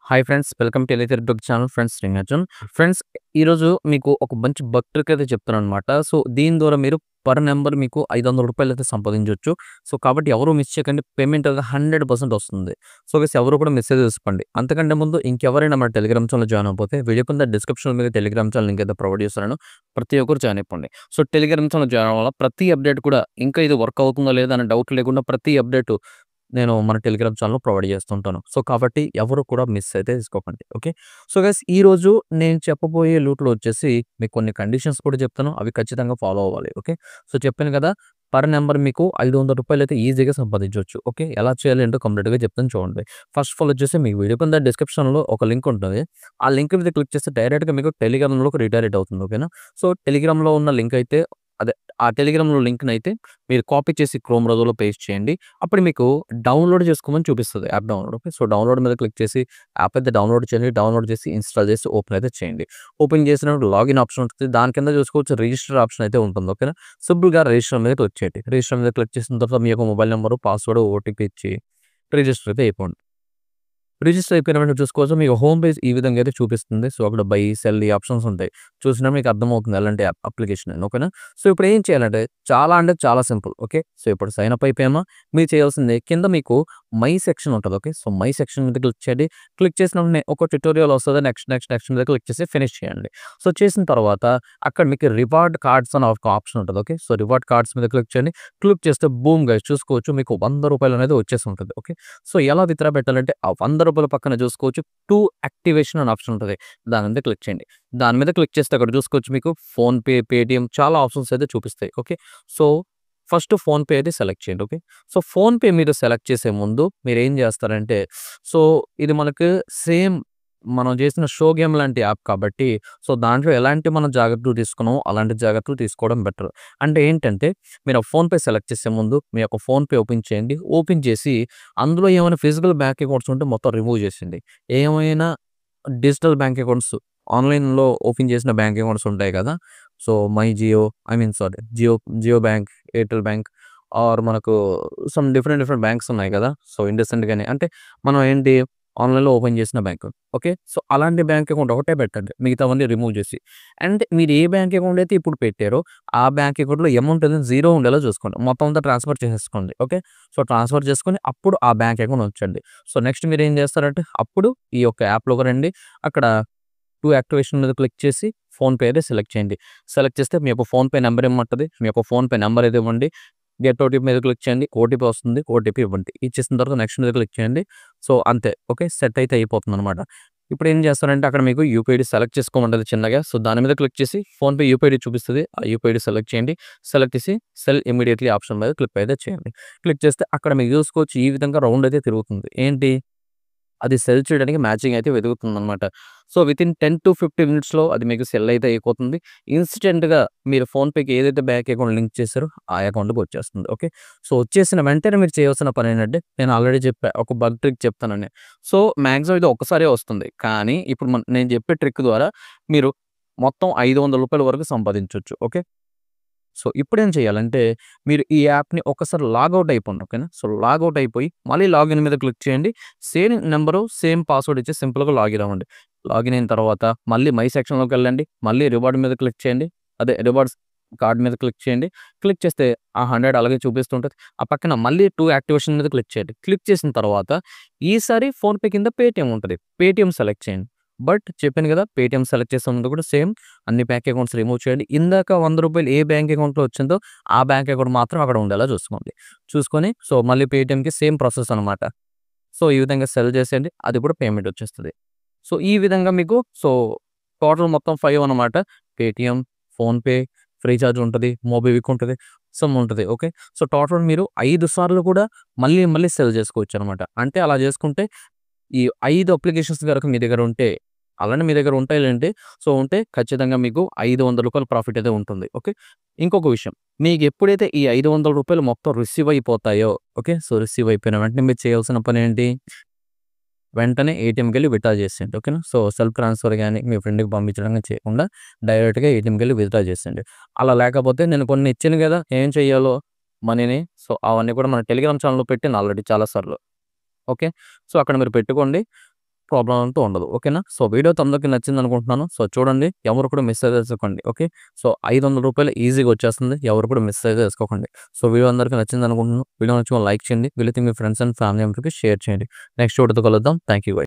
Hi friends, welcome to ఎలితే YouTube channel. Friends, నేను Arjun. Friends, ఈరోజు మీకు ఒక మంచి ట్రిక్ అయితే చెప్తాననమాట. సో, దీని ద్వారా మీరు పర్ నంబర్ మీకు రూ. 500 అయితే సంపాదించొచ్చు. సో, కాబట్టి ఎవరు మిస్ చేయకండి. పేమెంట్ అనేది 100% వస్తుంది. సో, గైస్ ఎవరు కూడా మెసేజ్ చేసుకోండి. అంతకంటే ముందు ఇంకెవరైనా మన టెలిగ్రామ్ ఛానల్ జాయిన్ అవ్వకపోతే వీడియో కింద డిస్క్రిప్షన్ మీద టెలిగ్రామ్ ఛానల్ లింక్ అయితే ప్రొవైడ్ చేస్తున్నాను. ప్రతి ఒక్కరు జాయిన్ అయిపోండి. సో, టెలిగ్రామ్ ఛానల్ జాయిన్ అవ్వడం వల్ల ప్రతి అప్డేట్ కూడా ఇంకా ఇది వర్క్ అవుతుందా లేదా అనే డౌట్ లేకుండా ప్రతి అప్డేట్ నేను మన టెలిగ్రామ్ ఛానల్‌లో ప్రొవైడ్ చేస్తుంటాను. సో, కాబట్టి ఎవరు కూడా మిస్ అయితే చేసుకోకండి. ఓకే. సో, గైస్ ఈరోజు నేను చెప్పబోయే లూట్‌లో వచ్చేసి మీకు కొన్ని కండిషన్స్ కూడా చెప్తాను. అవి ఖచ్చితంగా ఫాలో అవ్వాలి. ఓకే. సో, చెప్పాను కదా! పర్ నంబర్ మీకు రూ. 500 అయితే ఈజీగా సంపాదించొచ్చు. ఓకే. ఎలా చేయాలి ఏంటో కంప్లీట్‌గా చెప్తాను చూడండి. ఫస్ట్ ఆఫ్ ఆల్ వచ్చేసి మీకు వీడియో కింద డిస్క్రిప్షన్‌లో ఒక లింక్ ఉంటుంది. ఆ లింక్ మీద క్లిక్ చేస్తే డైరెక్ట్‌గా మీకు టెలిగ్రామ్‌లోకి రీడైరెక్ట్ అవుతుంది. ఓకేనా. సో, టెలిగ్రామ్‌లో ఉన్న లింక్ అయితే అదే ఆ టెలిగ్రామ్‌లో లింక్‌నయితే మీరు కాపీ చేసి క్రోమ్ బ్రౌజర్‌లో పేస్ట్ చేయండి. అప్పుడు మీకు డౌన్‌లోడ్ చేసుకోమని చూపిస్తది. App download. Okay. So, download మీద క్లిక్ చేసి యాప్ అయితే డౌన్‌లోడ్ చేయండి. డౌన్‌లోడ్ చేసి ఇన్‌స్టాల్ చేసి ఓపెన్ అయితే చేయండి. ఓపెన్ చేసినప్పుడు లాగిన్ ఆప్షన్ ఉంటుంది. దాని కింద చూసుకోవచ్చు రిజిస్టర్ ఆప్షన్ అయితే ఉంటుంది. ఓకేనా. సింపుల్‌గా రిజిస్టర్ మీద క్లిక్ చేయండి. రిజిస్టర్ మీద క్లిక్ చేసిన తర్వాత మీ యొక్క మొబైల్ నంబరు, పాస్వర్డ్, ఓటీపీ ఇచ్చి రిజిస్టర్ అయితే అయిపోండి. రిజిస్టర్ అయిపోయిన వెంటనే చూసుకోవచ్చు. మీకు హోమ్ పేజ్ ఈ విధంగా అయితే చూపిస్తుంది. సో, అక్కడ బై, సెల్ ఈ ఆప్షన్స్ ఉంటాయి. చూసినా మీకు అర్థమవుతుంది ఎలాంటి అప్లికేషన్ అని. ఓకేనా. సో, ఇప్పుడు ఏం చేయాలంటే చాలా అంటే చాలా సింపుల్. ఓకే. సో, ఇప్పుడు సైన్ అప్ అయిపోయామా, మీరు చేయాల్సింది కింద మీకు మై సెక్షన్ ఉంటది. ఓకే. సో, మై సెక్షన్ మీద క్లిక్ చేయండి. క్లిక్ చేసిన వెంటనే ఒక ట్యుటోరియల్ వస్తది. నెక్స్ట్ మీద క్లిక్ చేసి ఫినిష్ చేయండి. సో, చేసిన తర్వాత అక్కడ మీకు రివార్డ్ కార్డ్స్ అని ఒక ఆప్షన్ ఉంటది. ఓకే. సో, రివార్డ్ కార్డ్స్ మీద క్లిక్ చేయండి. క్లిక్ చేస్తే బూమ్ గైస్ చూసుకోవచ్చు మీకు రూ. 100 అనేది వచ్చేసి ఉంటది. ఓకే. సో, ఎలా విత్‌డ్రా పెట్టాలంటే ఆ రూ. 100 పక్కన చూసుకోవచ్చు టు యాక్టివేషన్ అని ఆప్షన్ ఉంటది. దాని మీద క్లిక్ చేయండి. దాని మీద క్లిక్ చేస్తే అక్కడ చూసుకోవచ్చు మీకు ఫోన్‌పే, పేటీఎం చాలా ఆప్షన్స్ అయితే చూపిస్తాయి. ఓకే. సో, ఫస్ట్ ఫోన్‌పే అయితే సెలెక్ట్ చేయండి. ఓకే. సో, ఫోన్‌పే మీరు సెలెక్ట్ చేసే ముందు మీరేం చేస్తారంటే సో, ఇది మనకు సేమ్ మనం చేసిన షో గేమ్ లాంటి యాప్ కాబట్టి సో, దాంట్లో ఎలాంటి మనం జాగ్రత్తలు తీసుకున్నామో అలాంటి జాగ్రత్తలు తీసుకోవడం బెటర్. అంటే ఏంటంటే మీరు ఆ ఫోన్‌పే సెలెక్ట్ చేసే ముందు మీ యొక్క ఫోన్‌పే ఓపెన్ చేయండి. ఓపెన్ చేసి అందులో ఏమైనా ఫిజికల్ బ్యాంక్ అకౌంట్స్ ఉంటే మొత్తం రిమూవ్ చేసేయండి. ఏమైనా డిజిటల్ బ్యాంక్ అకౌంట్స్ ఆన్‌లైన్‌లో ఓపెన్ చేసిన బ్యాంక్ అకౌంట్స్ ఉంటాయి కదా! So, my Jio sorry Jio bank, Airtel bank are మనకు సమ్ డిఫరెంట్ బ్యాంక్స్ ఉన్నాయి కదా! సో, ఇండస్ఇండ్ గాని అంటే మనం ఏంటి ఆన్‌లైన్‌లో ఓపెన్ చేసిన బ్యాంక్. ఓకే. సో, అలాంటి బ్యాంక్ అకౌంట్ ఒకటే పెట్టండి. మిగతావన్నీ రిమూవ్ చేసి. అండ్ మీరు ఏ బ్యాంక్ అకౌంట్ అయితే ఇప్పుడు పెట్టారో ఆ బ్యాంక్ అకౌంట్‌లో అమౌంట్ అనేది జీరో ఉండేలా చూసుకోండి. మొత్తం అంతా ట్రాన్స్‌ఫర్ చేసేసుకోండి. ఓకే. సో, ట్రాన్స్‌ఫర్ చేసుకొని అప్పుడు ఆ బ్యాంక్ అకౌంట్ ఉంచండి. సో, నెక్స్ట్ మీరేం చేస్తారంటే అప్పుడు ఈ యొక్క యాప్‌లోకి రండి. అక్కడ టు యాక్టివేషన్ మీద క్లిక్ చేసి ఫోన్‌పే అయితే సెలెక్ట్ చేయండి. సెలెక్ట్ చేస్తే మీ యొక్క ఫోన్‌పే నంబర్ ఇమ్మంటది. మీ యొక్క ఫోన్‌పే నంబర్ అయితే ఇవ్వండి. గెట్ ఓటీపీ మీద క్లిక్ చేయండి. ఓటీపీ వస్తుంది. ఓటీపీ ఇవ్వండి. ఇచ్చేసిన తర్వాత నెక్స్ట్ మీద క్లిక్ చేయండి. సో, అంతే. ఓకే. సెట్ అయితే అయిపోతుందనమాట. ఇప్పుడేం చేస్తారంటే అక్కడ మీకు యూపీఐడీ సెలెక్ట్ చేసుకోమంటది చిన్నగా. సో, దాని మీద క్లిక్ చేసి ఫోన్‌పే యూపీఐడీ చూపిస్తది. ఆ యూపీఐడీ సెలెక్ట్ చేయండి. సెలెక్ట్ చేసి సెల్ ఇమ్మీడియేట్‌లీ ఆప్షన్ మీద క్లిక్ అయితే చేయండి. క్లిక్ చేస్తే అక్కడ మీకు చూసుకోవచ్చు ఈ విధంగా రౌండ్ అయితే తిరుగుతుంది. ఏంటి అది సెల్ చేయడానికి మ్యాచింగ్ అయితే వెతుకుతుందనమాట. సో, వితిన్ 10-15 మినిట్స్‌లో అది మీకు సెల్ అయితే అయిపోతుంది. ఇన్‌స్టెంట్‌గా మీరు ఫోన్‌పేకి ఏదైతే బ్యాంక్ అకౌంట్ లింక్ చేసారో ఆ అకౌంట్‌కి వచ్చేస్తుంది. ఓకే. సో, వచ్చేసిన వెంటనే మీరు చేయాల్సిన పనేంటంటే నేను ఆల్రెడీ చెప్పా ఒక ట్రిక్ చెప్తానని. సో, మాక్సిమం ఇది ఒక్కసారే వస్తుంది. కానీ ఇప్పుడు నేను చెప్పే ట్రిక్ ద్వారా మీరు మొత్తం రూ. 500 వరకు సంపాదించొచ్చు. ఓకే. సో, ఇప్పుడేం చేయాలంటే, మీరు ఈ యాప్‌ని ఒక్కసారి లాగౌట్ అయిపోండి. ఓకేనా. సో, లాగౌట్ అయిపోయి మళ్ళీ లాగిన్ మీద క్లిక్ చేయండి. సేమ్ నంబరు, సేమ్ పాస్వర్డ్ ఇచ్చి సింపుల్‌గా లాగిన్ అవ్వండి. లాగిన్ అయిన తర్వాత మళ్ళీ మై సెక్షన్‌లోకెళ్ళండి. మళ్ళీ రివార్డ్ మీద క్లిక్ చేయండి. అదే రివార్డ్స్ కార్డ్ మీద క్లిక్ చేయండి. క్లిక్ చేస్తే ఆ 100 అలాగే చూపిస్తుంటది. ఆ పక్కన మళ్ళీ టు యాక్టివేషన్ మీద క్లిక్ చేయండి. క్లిక్ చేసిన తర్వాత ఈసారి ఫోన్‌పే కింద పేటీఎం ఉంటది. పేటీఎం సెలెక్ట్ చేయండి. బట్ చెప్పాను కదా! పేటీఎం సెలెక్ట్ చేసే ముందు కూడా సేమ్ అన్ని బ్యాంక్ అకౌంట్స్ రిమూవ్ చేయండి. ఇందాక రూ. 100 ఏ బ్యాంక్ అకౌంట్‌లో వచ్చిందో ఆ బ్యాంక్ అకౌంట్ మాత్రం అక్కడ ఉండేలా చూసుకోండి. చూసుకొని సో, మళ్ళీ పేటీఎంకి సేమ్ ప్రాసెస్ అనమాట. సో, ఈ విధంగా సెల్ చేసేయండి. అది కూడా పేమెంట్ వచ్చేస్తది. సో, ఈ విధంగా మీకు సో, టోటల్ మొత్తం 5 అనమాట. పేటీఎం, ఫోన్‌పే, ఫ్రీచార్జ్ ఉంటది. మోబిక్విక్ ఉంటది. సమ్ ఉంటది. ఓకే. సో, టోటల్ మీరు 5 సార్లు కూడా మళ్ళీ సెల్ చేసుకోవచ్చనమాట. అంటే అలా చేసుకుంటే ఈ 5 అప్లికేషన్స్ గనక మీ దగ్గర ఉంటే, అలానే మీ దగ్గర ఉంటాయిలెండి. సో, ఉంటే ఖచ్చితంగా మీకు రూ. 500 ప్రాఫిట్ అయితే ఉంటుంది. ఓకే. ఇంకొక విషయం మీకెప్పుడైతే ఈ రూ. 500 మొత్తం రిసీవ్ అయిపోతాయో ఓకే. సో, రిసీవ్ అయిపోయిన వెంటనే మీరు చేయాల్సిన పనేంటి? వెంటనే ఏటీఎంకెళ్ళి విత్‌డ్రా చేసేయండి. ఓకేనా. సో, సెల్ఫ్ ట్రాన్స్‌ఫర్ గాని, మీ ఫ్రెండ్‌కి పంపించడం గాని చేయకుండా డైరెక్ట్‌గా ఏటీఎంకెళ్ళి విత్‌డ్రా చేసేయండి. అలా లేకపోతే నేను కొన్ని ఇచ్చాను గదా! ఏం చేయాలో మనీని. సో, అవన్నీ కూడా మన టెలిగ్రామ్ ఛానెల్‌లో పెట్టాను ఆల్రెడీ చాలా సార్లు. ఓకే. సో, అక్కడ మీరు పెట్టుకోండి. ప్రాబ్లమ్ అంటూ ఉండదు. ఓకేనా? సో, వీడియో అయితే అందరికి నచ్చిందనుకుంటున్నాను. సో, చూడండి ఎవరు కూడా మిస్ అయితే చేసుకోకండి. ఓకే. సో, రూ. 500 ఈజీగా వచ్చేస్తుంది. ఎవరు కూడా మిస్ అయితే చేసుకోకండి. సో, వీడియో అందరికి నచ్చిందనుకుంటున్నాను. వీడియో నచ్చితే లైక్ చేయండి. వీలైతే మీ ఫ్రెండ్స్ అండ్ ఫ్యామిలీ మెంబర్స్‌కి షేర్ చేయండి. నెక్స్ట్ వీడియోతో కలుద్దాం. Thank you. బై.